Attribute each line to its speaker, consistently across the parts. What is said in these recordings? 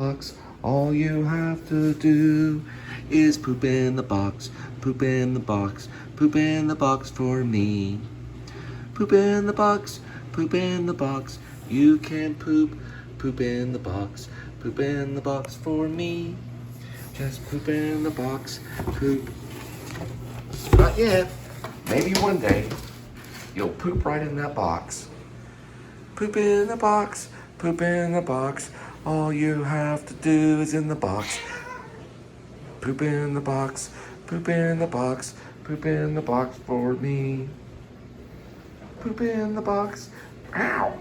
Speaker 1: box. All you have to do is poop in the box. Poop in the box. Poop in the box for me. Poop in the box. Poop in the box. You can poop. Poop in the box. Poop in the box for me. Just poop in the box. Poop. Not yet. Maybe one day you'll poop right in that box. Poop in the box. Poop in the box. All you have to do is in the box. Poop in the box. Poop in the box. Poop in the box for me. Poop in the box. Ow!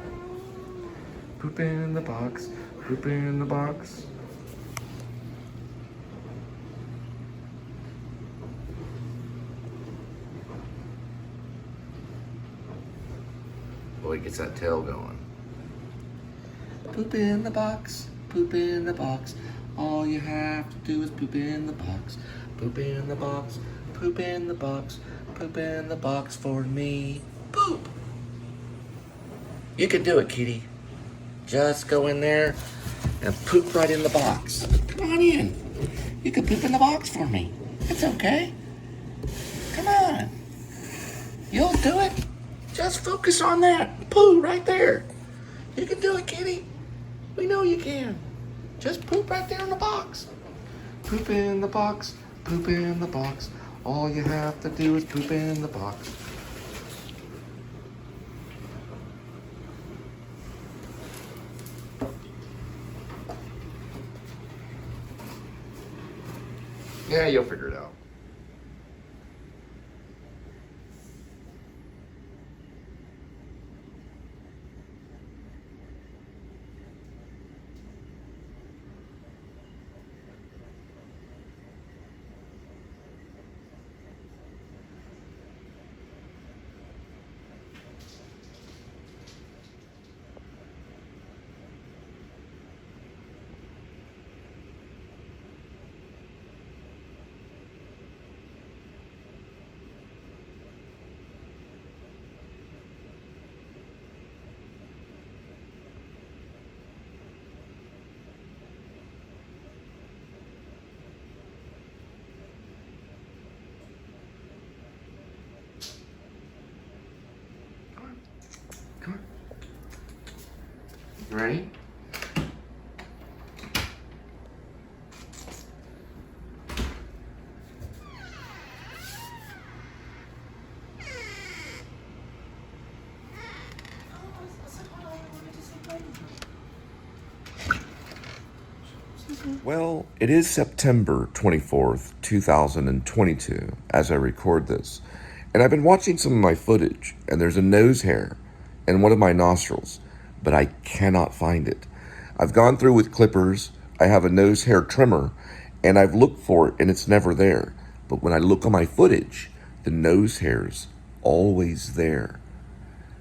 Speaker 1: Poop in the box. Poop in the box. Boy, gets that tail going. Poop in the box. Poop in the box. All you have to do is poop in the box. Poop in the box. Poop in the box. Poop in the box for me. Poop! You can do it, kitty. Just go in there and poop right in the box. Come on in. You can poop in the box for me. It's okay. Come on. You'll do it. Just focus on that poo right there. You can do it, kitty. We know you can. Just poop right there in the box. Poop in the box. Poop in the box. All you have to do is poop in the box. Yeah, you'll figure it out. Come on. You ready? Well, it is September 24th, 2022, as I record this. And I've been watching some of my footage, and there's a nose hair in one of my nostrils, but I cannot find it. I've gone through with clippers, I have a nose hair trimmer, and I've looked for it, and it's never there. But when I look on my footage, the nose hair's always there.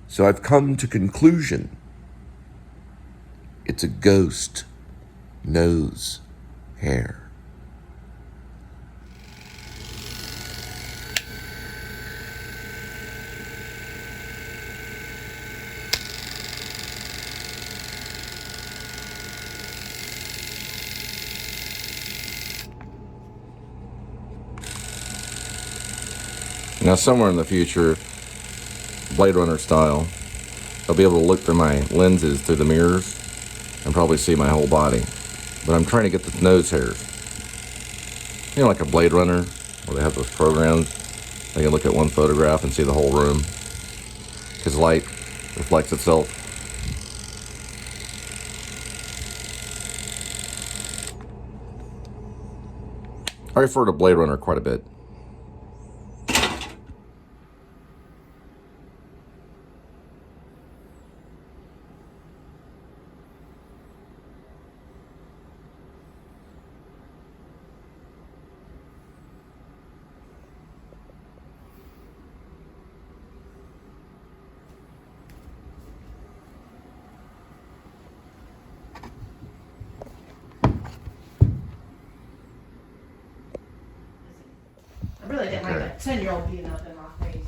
Speaker 1: So I've come to conclusion, it's a ghost nose hair. Now, somewhere in the future, Blade Runner style, I'll be able to look through my lenses through the mirrors and probably see my whole body. But I'm trying to get the nose hairs. You know, like a Blade Runner, where they have those programs. They can look at one photograph and see the whole room, because light reflects itself. I refer to Blade Runner quite a bit.
Speaker 2: I really didn't like
Speaker 1: Okay.
Speaker 2: that 10-year-old being up in my face.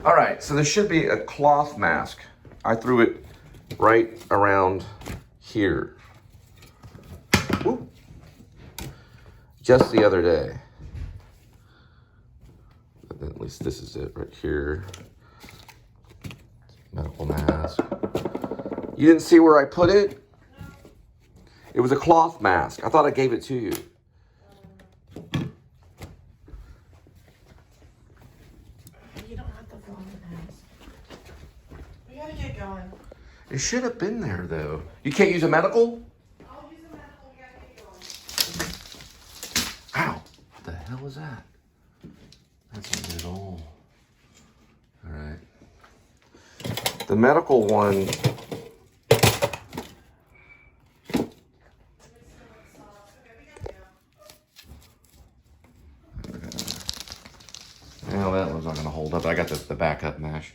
Speaker 1: All right, so there should be a cloth mask. I threw it right around here. just the other day. At least this is it right here. Medical mask. You didn't see where I put it? It was a cloth mask. I thought I gave it to you.
Speaker 2: You don't have to go on the mask. We gotta get going.
Speaker 1: It should have been there though. You can't use a medical?
Speaker 2: I'll use a medical. We gotta get going.
Speaker 1: Ow! What the hell is that? That's not good at all. Alright. The medical one. Well, that one's not going to hold up. I got the backup mesh.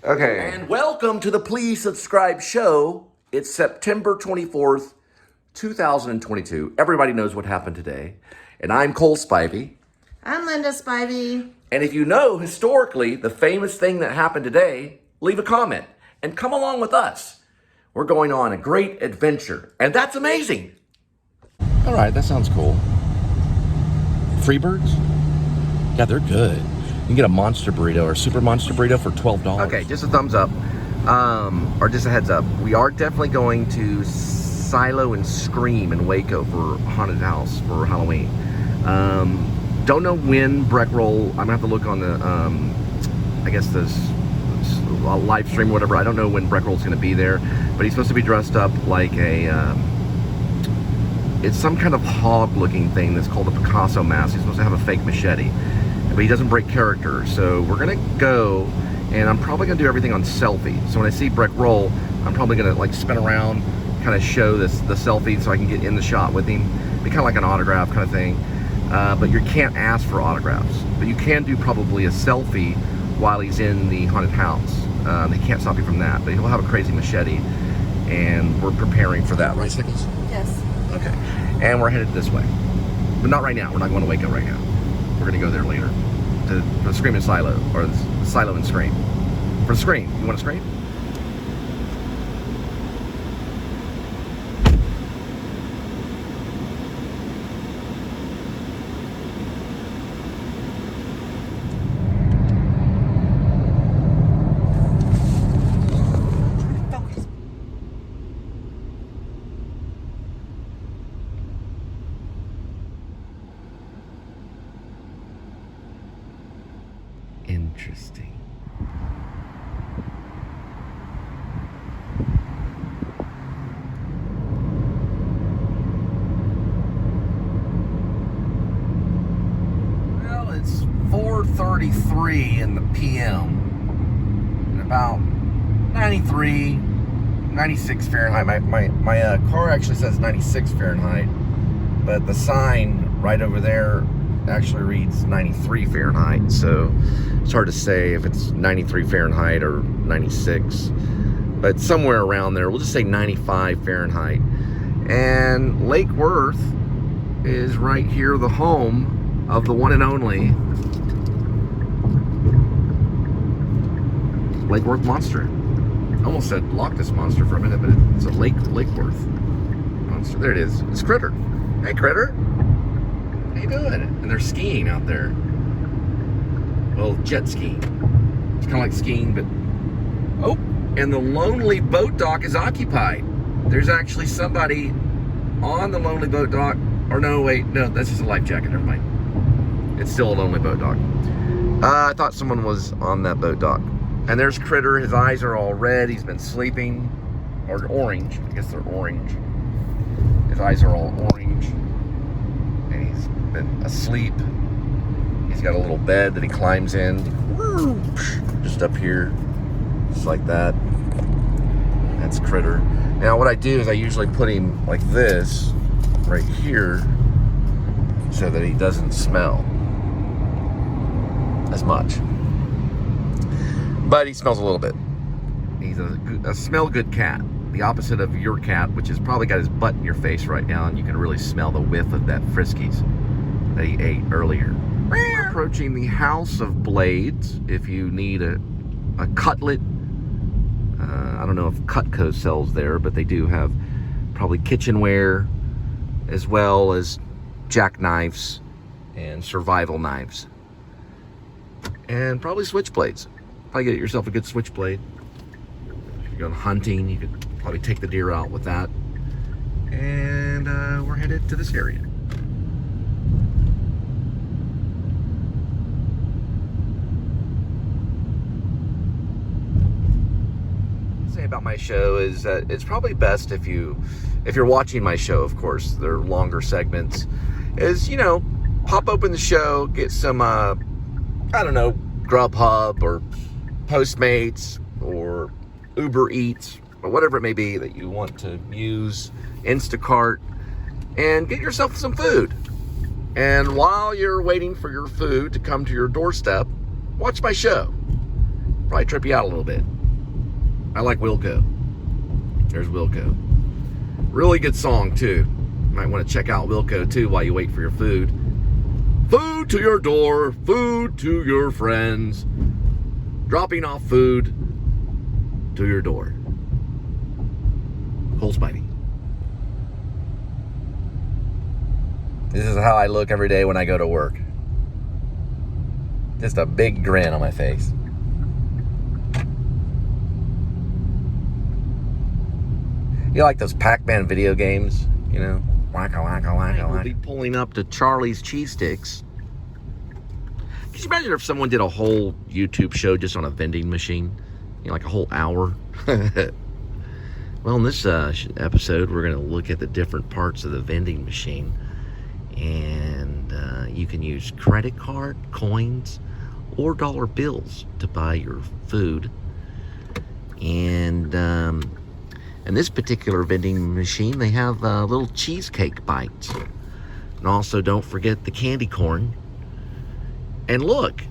Speaker 1: Okay. And welcome to the Please Subscribe show. It's September 24th, 2022. Everybody knows what happened today. And I'm Cole Spivey.
Speaker 2: I'm Linda Spivey.
Speaker 1: And if you know historically the famous thing that happened today, leave a comment and come along with us. We're going on a great adventure, and that's amazing. All right, that sounds cool. Freebirds? Yeah, they're good. You can get a monster burrito or super monster burrito for $12. Okay, just a thumbs up, or just a heads up. We are definitely going to Silo and Scream in Waco for Haunted House for Halloween. Don't know when Breck Roll. I'm gonna have to look on the, I guess this live stream or whatever. I don't know when Breck Roll's gonna be there, but he's supposed to be dressed up like a. It's some kind of hog-looking thing that's called a Picasso mask. He's supposed to have a fake machete, but he doesn't break character. So we're gonna go, and I'm probably gonna do everything on selfie. So when I see Breck Roll, I'm probably gonna like spin around, kind of show the selfie so I can get in the shot with him. Be kind of like an autograph kind of thing. But you can't ask for autographs. But you can do probably a selfie while he's in the haunted house. They can't stop you from that. But he'll have a crazy machete, and we're preparing for that, right, Sickles?
Speaker 2: Yes.
Speaker 1: Okay. And we're headed this way. But not right now. We're not going to Waco right now. We're going to go there later. For Scream and Silo, or Silo and Scream. For Scream. You want to Scream? Interesting. Well, it's 4:33 in the PM and about 93, 96 Fahrenheit. My car actually says 96 Fahrenheit, but the sign right over there actually reads 93 Fahrenheit, so it's hard to say if it's 93 Fahrenheit or 96, but somewhere around there. We'll just say 95 Fahrenheit. And Lake Worth is right here, the home of the one and only Lake Worth Monster. I almost said Loch Ness Monster for a minute, but it's a Lake Worth Monster. There it is. It's Critter. Hey, Critter. How you doing? And they're skiing out there. Well, jet skiing. It's kind of like skiing, but... Oh, and the lonely boat dock is occupied. There's actually somebody on the lonely boat dock. Or no, wait, no, that's just a life jacket. Never mind. It's still a lonely boat dock. I thought someone was on that boat dock. And there's Critter. His eyes are all red. He's been sleeping. Or orange. I guess they're orange. His eyes are all orange. And he's been asleep. He's got a little bed that he climbs in. Just up here. Just like that. That's Critter. Now what I do is I usually put him like this. Right here. So that he doesn't smell as much. But he smells a little bit. He's a smell good cat. The opposite of your cat, which has probably got his butt in your face right now, and you can really smell the whiff of that Friskies that he ate earlier. We're approaching the House of Blades. If you need a cutlet, I don't know if Cutco sells there, but they do have probably kitchenware, as well as jackknives and survival knives. And probably switchblades. Probably get yourself a good switchblade. If you're going hunting, you could probably take the deer out with that. And we're headed to this area. About my show is that it's probably best if you're watching my show, of course, they're longer segments, is, you know, pop open the show, get some I don't know, Grubhub or Postmates or Uber Eats or whatever it may be that you want to use, Instacart, and get yourself some food. And while you're waiting for your food to come to your doorstep, watch my show. Probably trip you out a little bit. I like Wilco. There's Wilco. Really good song, too. Might want to check out Wilco, too, while you wait for your food. Food to your door. Food to your friends. Dropping off food to your door. Cole Spivey. This is how I look every day when I go to work. Just a big grin on my face. You like those Pac-Man video games, you know? Wacka, wacka, wacka, wacka. We'll be pulling up to Charlie's Cheese Sticks. Could you imagine if someone did a whole YouTube show just on a vending machine? You know, like a whole hour? Well, in this episode, we're going to look at the different parts of the vending machine. And you can use credit card, coins, or dollar bills to buy your food. And in this particular vending machine, they have little cheesecake bites. And also, don't forget the candy corn. And look,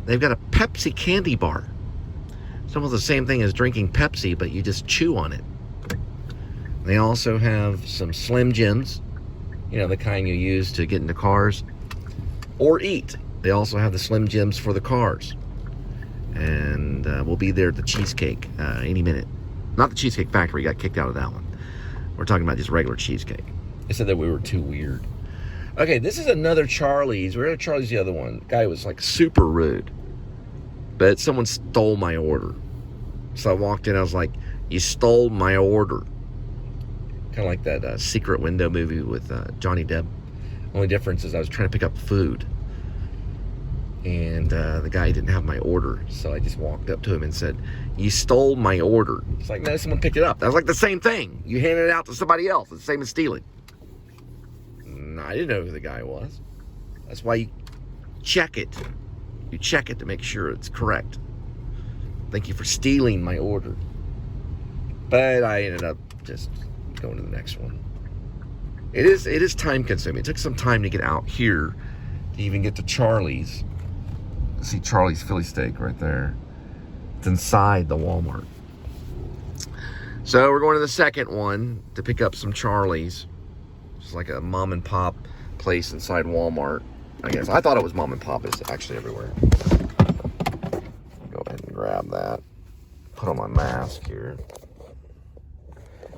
Speaker 1: they've got a Pepsi candy bar. It's almost the same thing as drinking Pepsi, but you just chew on it. They also have some Slim Jims, you know, the kind you use to get into cars or eat. They also have the Slim Jims for the cars. And we'll be there at the cheesecake any minute. Not the Cheesecake Factory, got kicked out of that one. We're talking about just regular cheesecake. They said that we were too weird. Okay, this is another Charlie's. We were at Charlie's the other one. Guy was like super rude. But someone stole my order. So I walked in, I was like, you stole my order. Kind of like that Secret Window movie with Johnny Depp. Only difference is I was trying to pick up food. And the guy didn't have my order. So I just walked up to him and said, you stole my order. It's like, no, someone picked it up. That was like the same thing. You handed it out to somebody else. It's the same as stealing. No, I didn't know who the guy was. That's why you check it. You check it to make sure it's correct. Thank you for stealing my order. But I ended up just going to the next one. It is time consuming. It took some time to get out here to even get to Charlie's. See Charlie's Philly steak right there. It's inside the Walmart. So we're going to the second one to pick up some Charlie's. It's like a mom and pop place inside Walmart, I guess. I thought it was mom and pop. It's actually everywhere. Go ahead and grab that. Put on my mask here.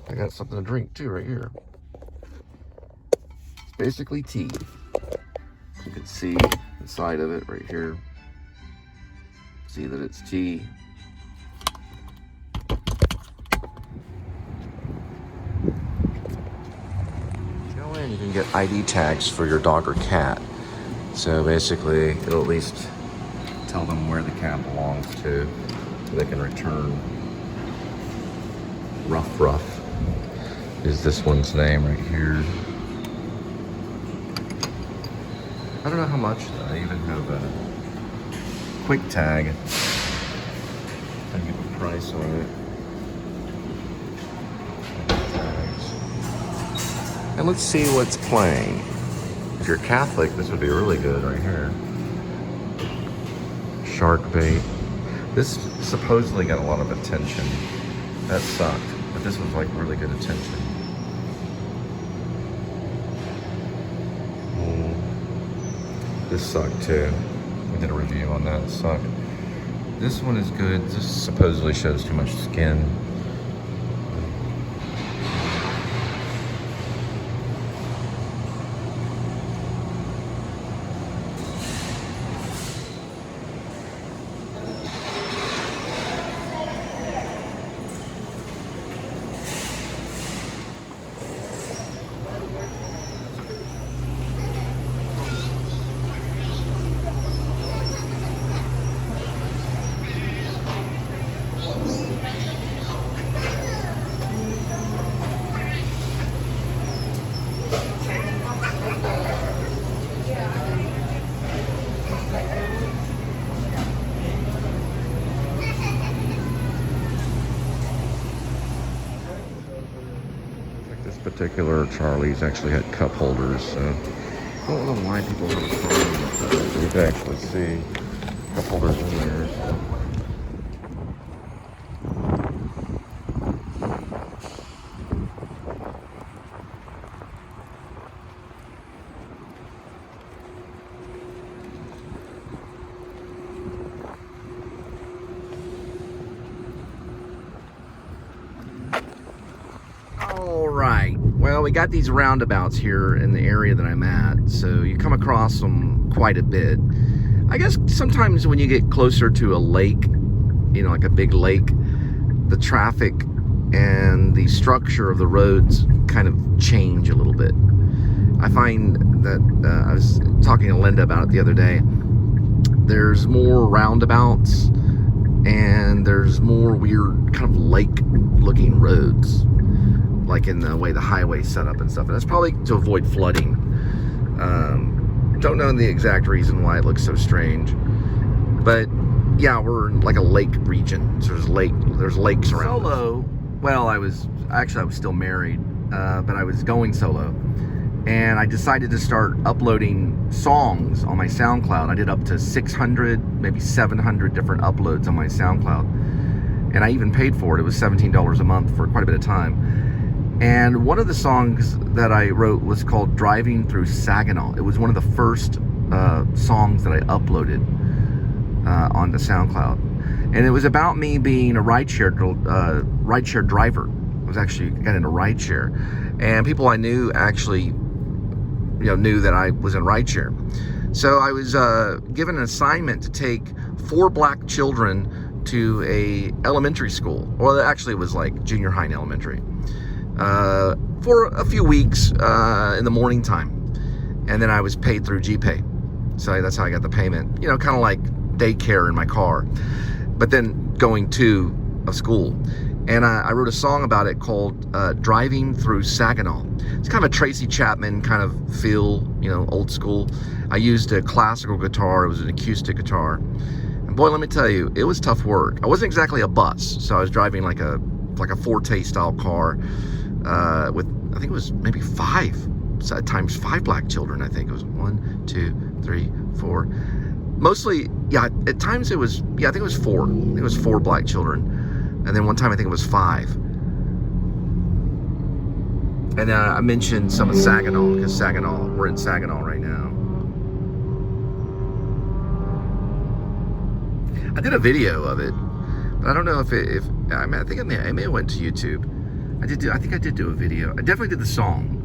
Speaker 1: I got something to drink too right here. It's basically tea. You can see inside of it right here. See that it's tea. Go in, you can get ID tags for your dog or cat. So basically, it'll at least tell them where the cat belongs to, so they can return. Ruff is this one's name right here. I don't know how much. I even have a quick tag. I can get the price on it. And let's see what's playing. If you're Catholic, this would be really good right here. Shark bait. This supposedly got a lot of attention. That sucked, but this was like really good attention. This sucked too. We did a review on that. It sucked. This one is good. This supposedly shows too much skin. This particular Charlie's actually had cup holders, so I don't know why people have a problem with that. So you can actually see cup holders in there. So. All right, well, we got these roundabouts here in the area that I'm at, so you come across them quite a bit. I guess sometimes when you get closer to a lake, you know, like a big lake, the traffic and the structure of the roads kind of change a little bit. I find that, I was talking to Linda about it the other day, there's more roundabouts and there's more weird kind of lake-looking roads, like in the way the highway's set up and stuff. And that's probably to avoid flooding. Don't know the exact reason why it looks so strange. But yeah, we're in like a lake region. So there's lakes around. Solo, well, I was still married, but I was going solo. And I decided to start uploading songs on my SoundCloud. I did up to 600, maybe 700 different uploads on my SoundCloud. And I even paid for it. It was $17 a month for quite a bit of time. And one of the songs that I wrote was called Driving Through Saginaw. It was one of the first songs that I uploaded onto SoundCloud. And it was about me being a rideshare driver. I was actually got into rideshare. And people I knew actually, knew that I was in rideshare. So I was given an assignment to take 4 black children to a elementary school. Well, actually it was like junior high and elementary. For a few weeks in the morning time, and then I was paid through GPay. So that's how I got the payment. Kind of like daycare in my car, but then going to a school. And I wrote a song about it called Driving Through Saginaw. It's kind of a Tracy Chapman kind of feel, old school. I used a classical guitar. It was an acoustic guitar. And boy, let me tell you, it was tough work. I wasn't exactly a bus, so I was driving like a Forte style car. With, I think it was maybe 5 times 5 black children. I think it was 1, 2, 3, 4. Mostly, yeah, at times it was, I think it was 4. I think it was 4 black children. And then one time I think it was 5. And I mentioned some of Saginaw, because we're in Saginaw right now. I did a video of it, but I don't know if I think I may have went to YouTube. I think I did do a video. I definitely did the song.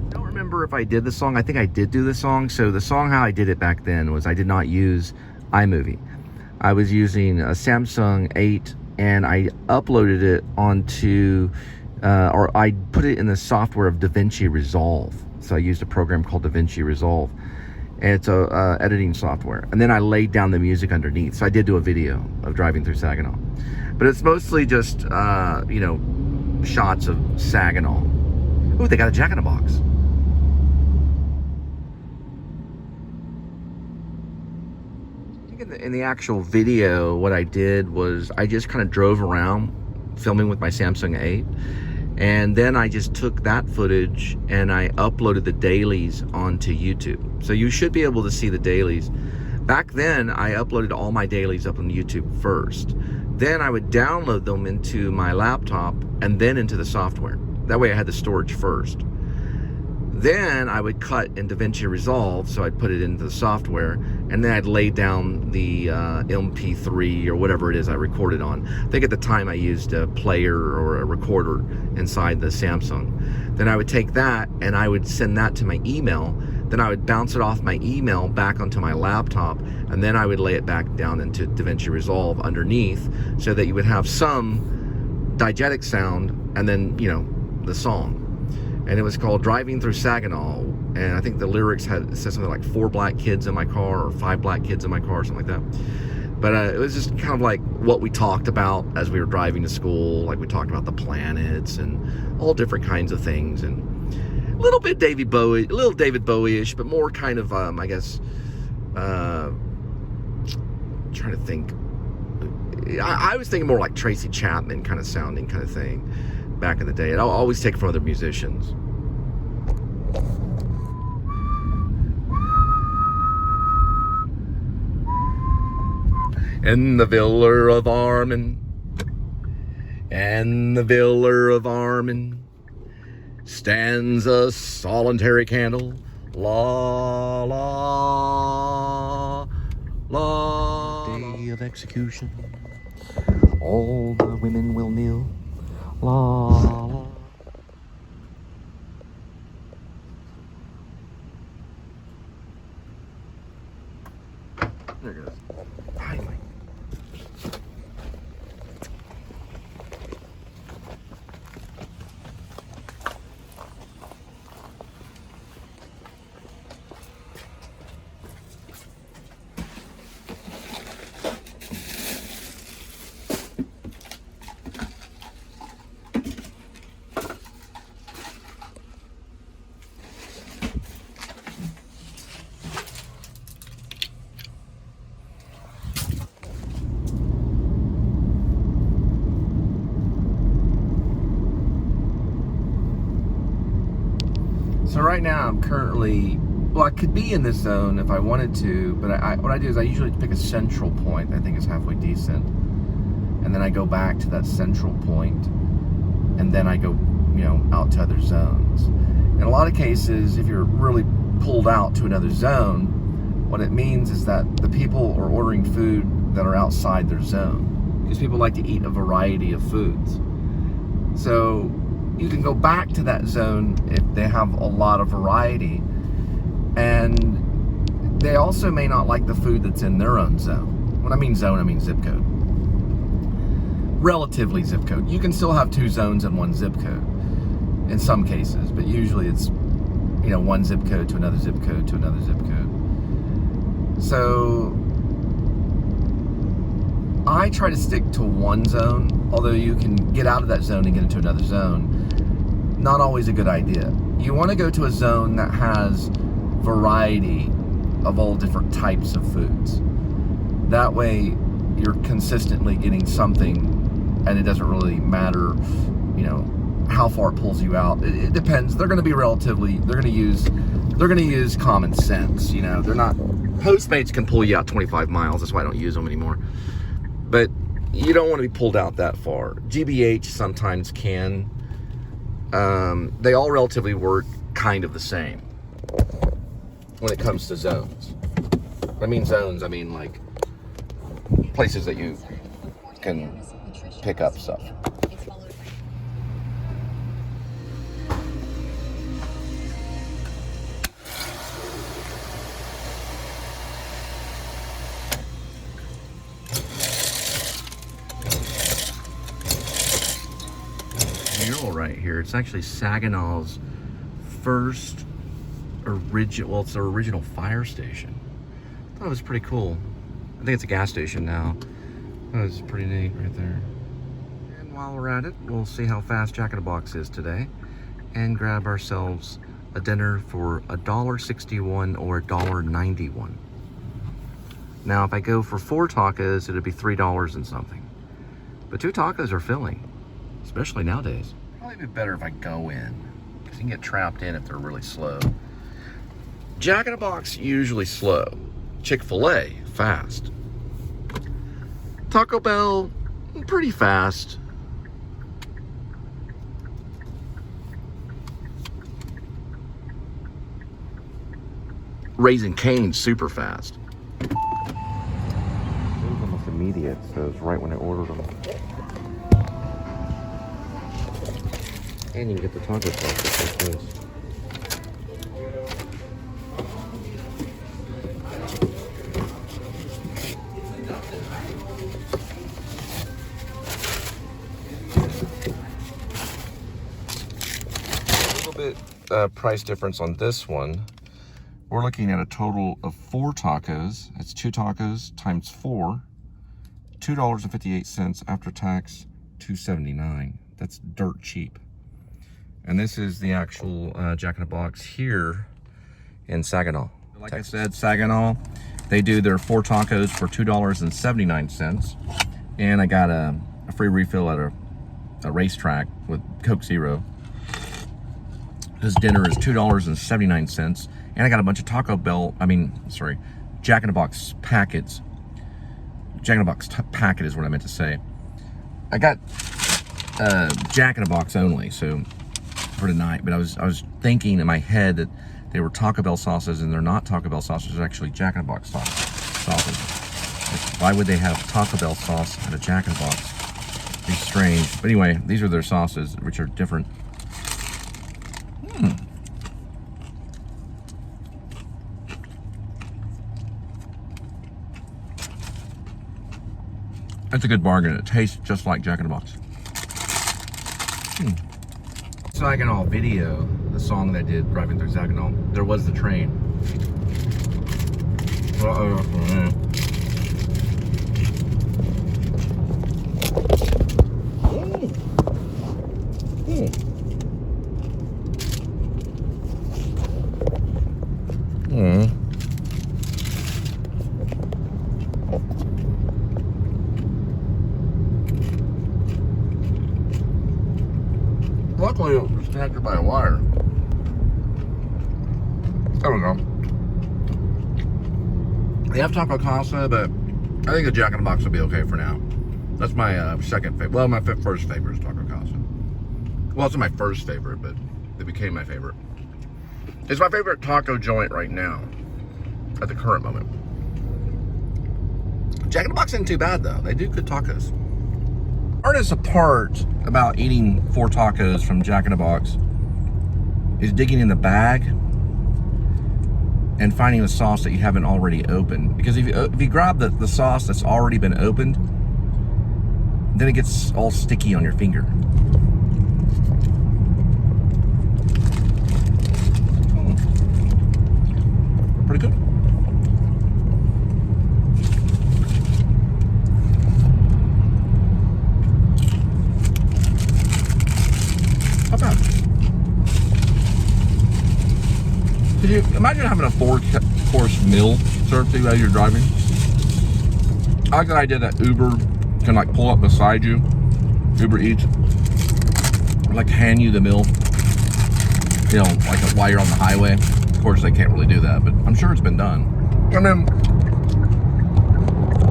Speaker 1: I don't remember if I did the song. I think I did do the song. So the song, how I did it back then was I did not use iMovie. I was using a Samsung 8, and I uploaded it onto, or I put it in the software of DaVinci Resolve. So I used a program called DaVinci Resolve. And it's a editing software. And then I laid down the music underneath. So I did do a video of Driving Through Saginaw. But it's mostly just, shots of Saginaw. Ooh, they got a Jack in the Box. I think in the actual video, what I did was I just kind of drove around filming with my Samsung 8. And then I just took that footage and I uploaded the dailies onto YouTube. So you should be able to see the dailies. Back then, I uploaded all my dailies up on YouTube first. Then I would download them into my laptop and then into the software. That way I had the storage first. Then I would cut in DaVinci Resolve, so I'd put it into the software, and then I'd lay down the MP3 or whatever it is I recorded on. I think at the time I used a player or a recorder inside the Samsung. Then I would take that and I would send that to my email. Then I would bounce it off my email back onto my laptop, and then I would lay it back down into DaVinci Resolve underneath, so that you would have some diegetic sound and then, the song. And it was called Driving Through Saginaw, and I think the lyrics said something like 4 black kids in my car or 5 black kids in my car or something like that. But it was just kind of like what we talked about as we were driving to school. Like we talked about the planets and all different kinds of things, and a little bit David Bowie-ish, but more kind of, I guess, trying to think. I was thinking more like Tracy Chapman kind of sounding kind of thing back in the day. And I'll always take it from other musicians. And the Villa of Armin, and the Villa of Armin stands a solitary candle. La la la. Day of execution, all the women will kneel. La la. There it goes. Finally. So right now I'm currently, well, I could be in this zone if I wanted to, but what I do is I usually pick a central point that I think is halfway decent, and then I go back to that central point, and then I go, out to other zones. In a lot of cases, if you're really pulled out to another zone, what it means is that the people are ordering food that are outside their zone, because people like to eat a variety of foods. So you can go back to that zone if they have a lot of variety, and they also may not like the food that's in their own zone. When I mean zone, I mean zip code. Relatively zip code. You can still have two zones in one zip code in some cases, but usually it's, one zip code to another zip code to another zip code. So I try to stick to one zone, although you can get out of that zone and get into another zone. Not always a good idea. You want to go to a zone that has variety of all different types of foods. That way you're consistently getting something, and it doesn't really matter, how far it pulls you out. It depends. They're going to be relatively, they're going to use common sense. They're not, Postmates can pull you out 25 miles. That's why I don't use them anymore. But you don't want to be pulled out that far. GBH sometimes can. They all relatively work kind of the same when it comes to zones. When I mean zones, I mean like places that you can pick up stuff. Right here, it's actually Saginaw's first original, well, it's their original fire station. I thought it was pretty cool. I think it's a gas station now. That was pretty neat right there. And while we're at it, we'll see how fast Jack in the Box is today and grab ourselves a dinner for $1.61 or $1.91. Now, if I go for 4 tacos, it'd be $3 and something. But 2 tacos are filling, especially nowadays. Probably be better if I go in, because you can get trapped in if they're really slow. Jack in the Box, usually slow. Chick-fil-A, fast. Taco Bell, pretty fast. Raising Cane's super fast. It was almost immediate, so it was right when I ordered them. And you can get the taco sauce just like this. A little bit price difference on this one. We're looking at a total of 4 tacos. That's 2 tacos times 4 $2.58 after tax, $2.79. That's dirt cheap. And this is the actual Jack in the Box here in Saginaw. Like Texas. I said, Saginaw, they do their 4 tacos for $2.79. And I got a free refill at a racetrack with Coke Zero. This dinner is $2.79. And I got a bunch of Jack in the Box packets. Jack in the Box packet is what I meant to say. I got Jack in the Box only, so for tonight. But I was thinking in my head that they were Taco Bell sauces, and they're not Taco Bell sauces. They're actually Jack in the Box sauces. Like, why would they have Taco Bell sauce at a Jack in the Box? It's strange. But anyway, these are their sauces, which are different. That's a good bargain. It tastes just like Jack in the Box. Saginaw video, the song that I did driving through Saginaw, there was the train. Luckily, it was connected by a wire. I don't know. They have Taco Casa, but I think a Jack in the Box will be okay for now. That's my second favorite. Well, my first favorite is Taco Casa. Well, it's not my first favorite, but it became my favorite. It's my favorite taco joint right now, at the current moment. Jack in the Box isn't too bad, though. They do good tacos. Hardest part about eating 4 tacos from Jack in the Box is digging in the bag and finding the sauce that you haven't already opened. Because if you grab the sauce that's already been opened, then it gets all sticky on your finger. Pretty good. Not bad. Could you imagine having a 4-course meal served to you as you're driving? I like that idea that Uber can like pull up beside you. Uber Eats, like hand you the meal, you know, like while you're on the highway. Of course, they can't really do that, but I'm sure it's been done. I mean,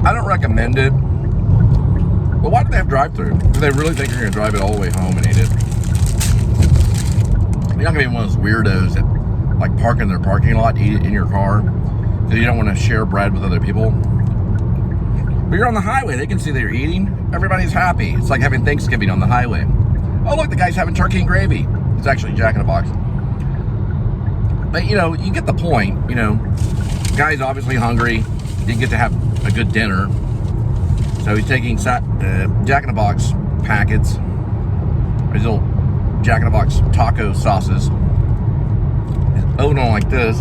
Speaker 1: I don't recommend it. But why do they have drive-thru? Do they really think you're gonna drive it all the way home and eat it? You're not gonna be one of those weirdos that like park in their parking lot to eat it in your car because you don't want to share bread with other people. But you're on the highway, they can see that you're eating. Everybody's happy. It's like having Thanksgiving on the highway. Oh look, the guy's having turkey and gravy. It's actually Jack in the Box. But you know, you get the point. You know, the guy's obviously hungry. Didn't get to have a good dinner, so he's taking Jack in the Box packets, these little Jack in the Box taco sauces. He's opening them like this,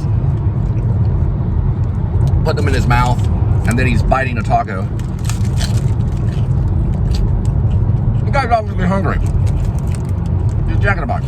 Speaker 1: putting them in his mouth, and then he's biting a taco. The guy's obviously hungry. He's Jack in the Box.